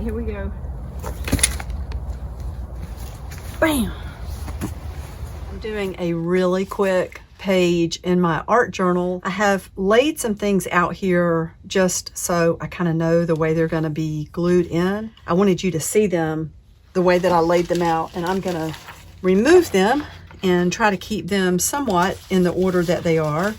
here we go. Bam! I'm doing a really quick page in my art journal. I have laid some things out here just so I kind of know the way they're going to be glued in. I wanted you to see them the way that I laid them out, and I'm going to remove them and try to keep them somewhat in the order that they are.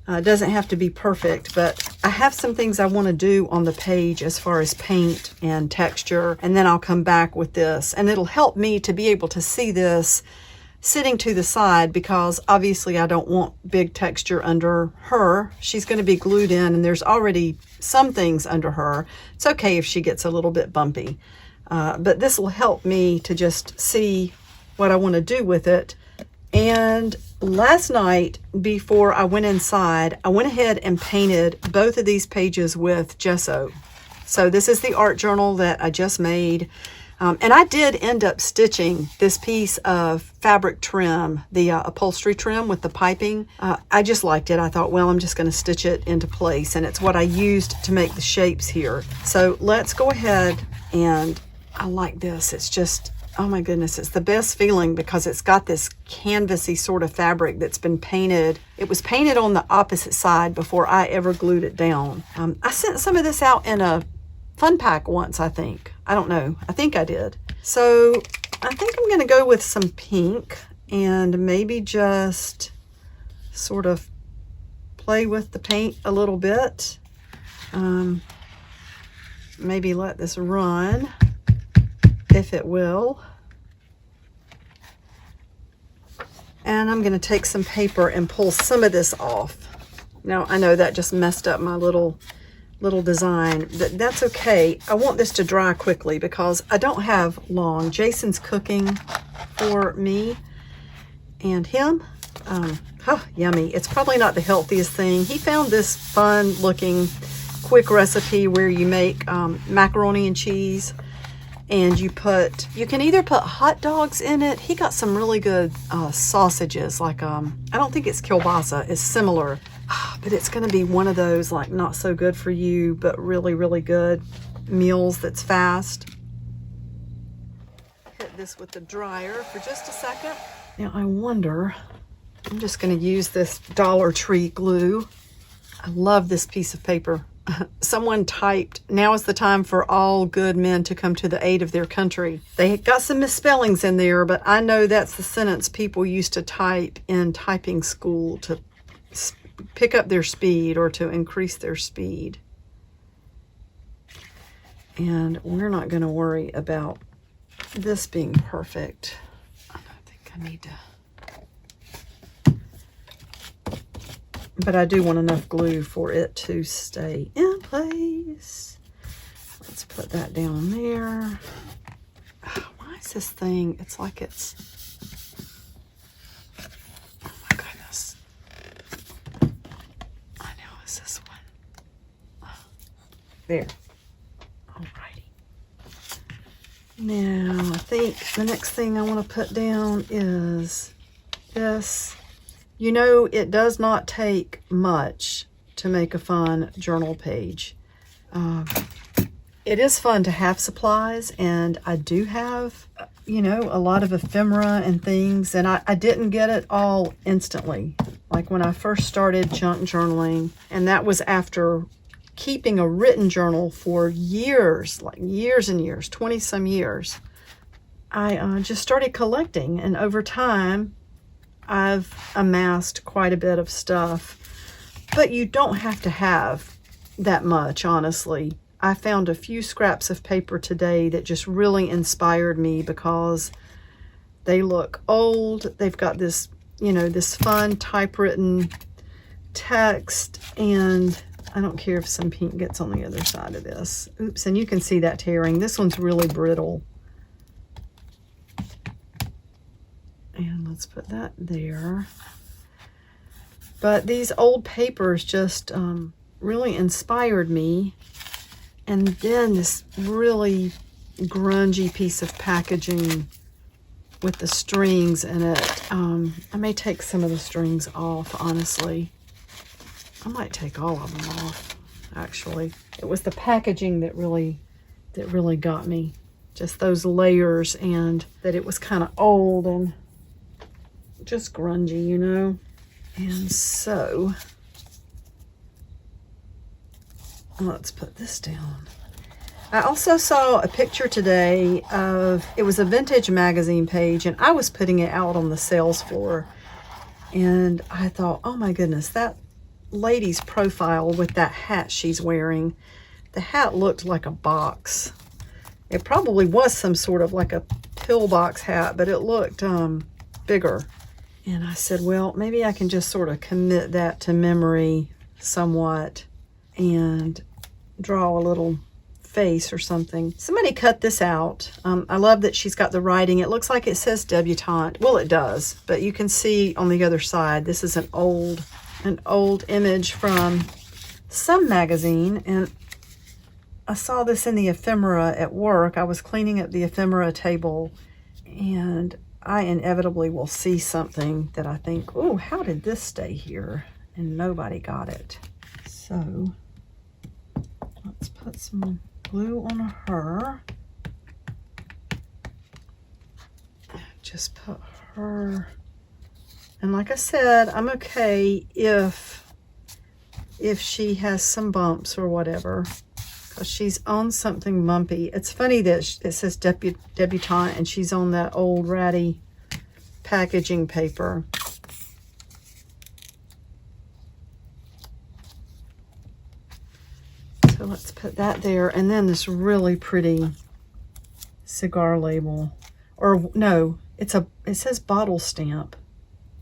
It doesn't have to be perfect, but I have some things I want to do on the page as far as paint and texture, and then I'll come back with this, and it'll help me to be able to see this sitting to the side, because obviously I don't want big texture under her. She's going to be glued in, and there's already some things under her. It's okay if she gets a little bit bumpy, but this will help me to just see what I want to do with it. And last night, before I went inside, I went ahead and painted both of these pages with gesso. So this is the art journal that I just made. And I did end up stitching this piece of fabric trim, the upholstery trim with the piping. I just liked it. I thought, well, I'm just going to stitch it into place, and it's what I used to make the shapes here. So let's go ahead, and I like this. It's just, oh my goodness, it's the best feeling because it's got this canvasy sort of fabric that's been painted. It was painted on the opposite side before I ever glued it down. I sent some of this out in a fun pack once, I think. I don't know. I think I did. So I think I'm going to go with some pink and maybe just sort of play with the paint a little bit. Maybe let this run, if it will. And I'm going to take some paper and pull some of this off. Now, I know that just messed up my little design, but that's okay. I want this to dry quickly because I don't have long. Jason's cooking for me and him. Yummy. It's probably not the healthiest thing. He found this fun looking quick recipe where you make macaroni and cheese, and you can either put hot dogs in it. He got some really good sausages, like I don't think it's kielbasa, it's similar. But it's going to be one of those like not so good for you, but really, really good meals that's fast. Hit this with the dryer for just a second. Now I wonder, I'm just going to use this Dollar Tree glue. I love this piece of paper. Someone typed, "Now is the time for all good men to come to the aid of their country." They got some misspellings in there, but I know that's the sentence people used to type in typing school to pick up their speed or to increase their speed. And we're not going to worry about this being perfect. I don't think I need to, but I do want enough glue for it to stay in place. Let's put that down there. Oh, why is this thing, it's like it's, there. Alrighty. Now, I think the next thing I want to put down is this. You know, it does not take much to make a fun journal page. It is fun to have supplies, and I do have, you know, a lot of ephemera and things, and I didn't get it all instantly. Like when I first started junk journaling, and that was after keeping a written journal for years, like years and years, 20 some years. I just started collecting, and over time I've amassed quite a bit of stuff, but you don't have to have that much, honestly. I found a few scraps of paper today that just really inspired me because they look old. They've got this, you know, this fun typewritten text, and I don't care if some pink gets on the other side of this. Oops, and you can see that tearing. This one's really brittle. And let's put that there. But these old papers just really inspired me. And then this really grungy piece of packaging with the strings in it. I may take some of the strings off, honestly. I might take all of them off, actually. It was the packaging that really that really got me. Just those layers, and that it was kind of old and just grungy, you know? And so, let's put this down. I also saw a picture today of, it was a vintage magazine page, and I was putting it out on the sales floor. And I thought, oh my goodness, that lady's profile with that hat she's wearing, the hat looked like a box. It probably was some sort of like a pillbox hat, but it looked bigger. And I said, well, maybe I can just sort of commit that to memory somewhat and draw a little face or something. Somebody cut this out. I love that she's got the writing. It looks like it says debutante. Well, it does, but you can see on the other side, this is an old image from some magazine, and I saw this in the ephemera at work. I was cleaning up the ephemera table, and I inevitably will see something that I think, oh, how did this stay here? And nobody got it. So let's put some glue on her. Just put her. And like I said, I'm okay if she has some bumps or whatever, because she's on something bumpy. It's funny that it says debutante and she's on that old ratty packaging paper. So let's put that there. And then this really pretty cigar label. Or no, it says bottle stamp.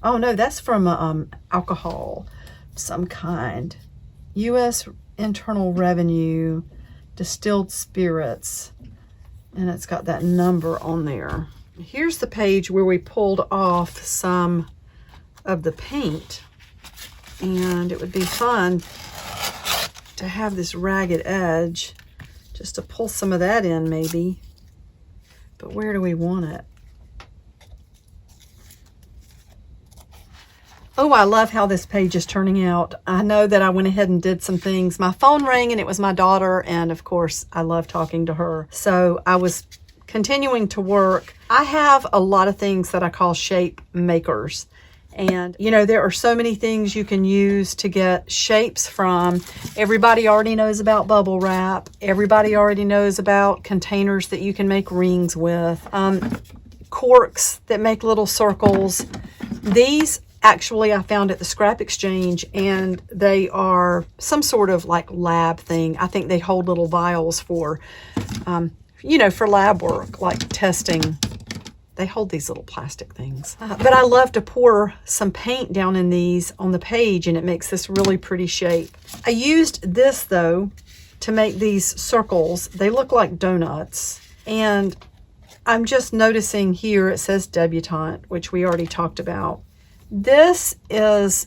Oh no, that's from alcohol of some kind. U.S. Internal Revenue, distilled spirits. And it's got that number on there. Here's the page where we pulled off some of the paint. And it would be fun to have this ragged edge, just to pull some of that in maybe. But where do we want it? Oh, I love how this page is turning out. I know that I went ahead and did some things. My phone rang and it was my daughter, and of course I love talking to her. So I was continuing to work. I have a lot of things that I call shape makers. And, you know, there are so many things you can use to get shapes from. Everybody already knows about bubble wrap. Everybody already knows about containers that you can make rings with. Corks that make little circles. These, actually, I found at the scrap exchange, and they are some sort of like lab thing. I think they hold little vials for, you know, for lab work, like testing. They hold these little plastic things. But I love to pour some paint down in these on the page, and it makes this really pretty shape. I used this, though, to make these circles. They look like donuts. And I'm just noticing here it says debutante, which we already talked about. This is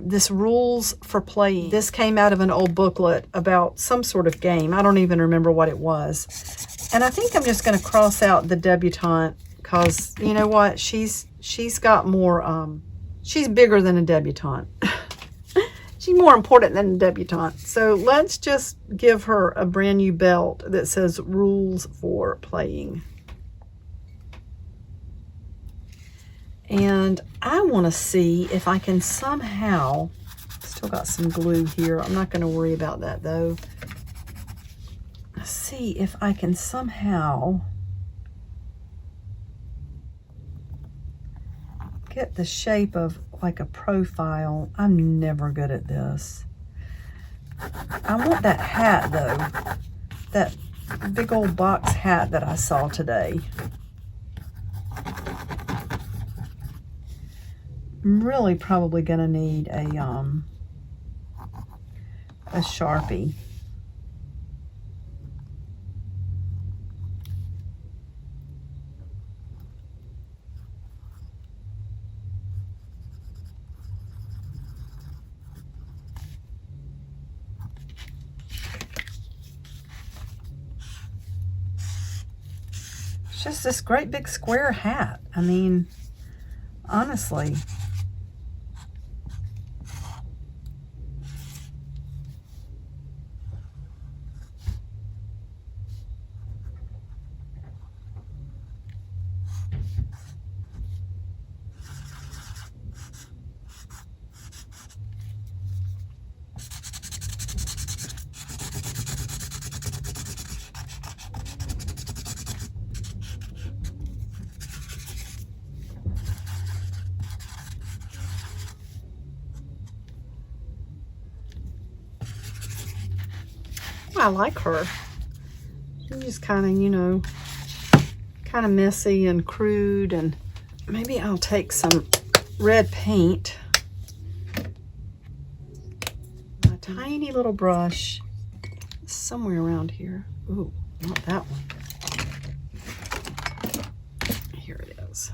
this rules for playing. This came out of an old booklet about some sort of game. I don't even remember what it was. And I think I'm just going to cross out the debutante, because you know what, she's got more, she's bigger than a debutante. She's more important than a debutante. So let's just give her a brand new belt that says rules for playing. And I want to see if I can somehow, still got some glue here. I'm not going to worry about that though. See if I can somehow get the shape of like a profile. I'm never good at this. I want that hat though, that big old box hat that I saw today. I'm really probably gonna need a Sharpie. It's just this great big square hat. I mean, honestly. I like her. She's just kind of, you know, kind of messy and crude. And maybe I'll take some red paint. A tiny little brush somewhere around here. Ooh, not that one. Here it is.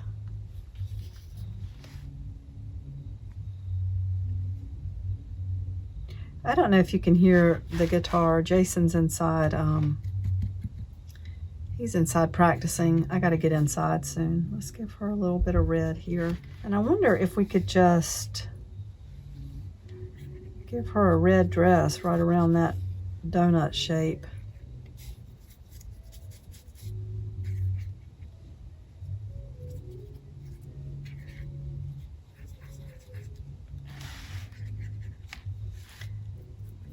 I don't know if you can hear the guitar. Jason's inside. He's inside practicing. I got to get inside soon. Let's give her a little bit of red here. And I wonder if we could just give her a red dress right around that donut shape.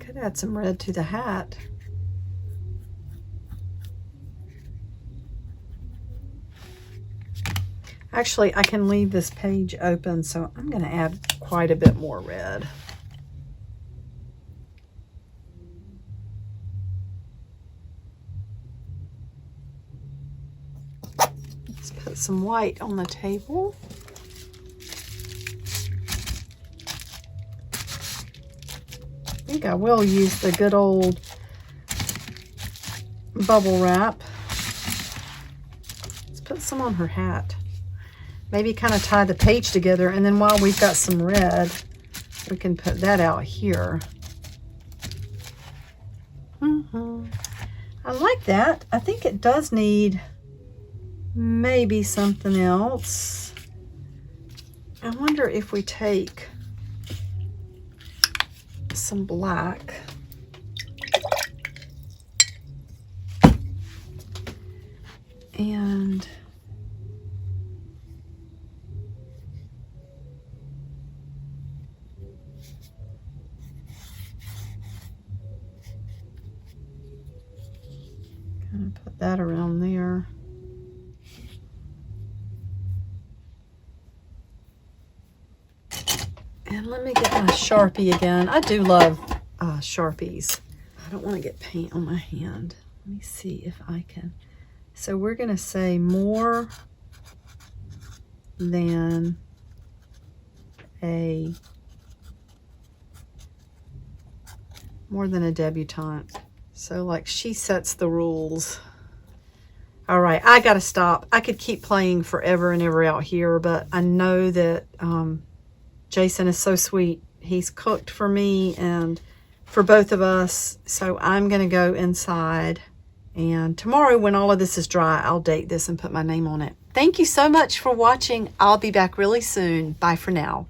Could add some red to the hat. Actually, I can leave this page open, so I'm going to add quite a bit more red. Let's put some white on the table. I think I will use the good old bubble wrap. Let's put some on her hat. Maybe kind of tie the page together, and then while we've got some red, we can put that out here. I like that. I think it does need maybe something else. I wonder if we take some black and kind of put that around there. And let me get my Sharpie again. I do love Sharpies. I don't want to get paint on my hand. Let me see if I can. So we're going to say more than a debutante. So like she sets the rules. All right, I got to stop. I could keep playing forever and ever out here, but I know that Jason is so sweet. He's cooked for me and for both of us. So I'm going to go inside. And tomorrow when all of this is dry, I'll date this and put my name on it. Thank you so much for watching. I'll be back really soon. Bye for now.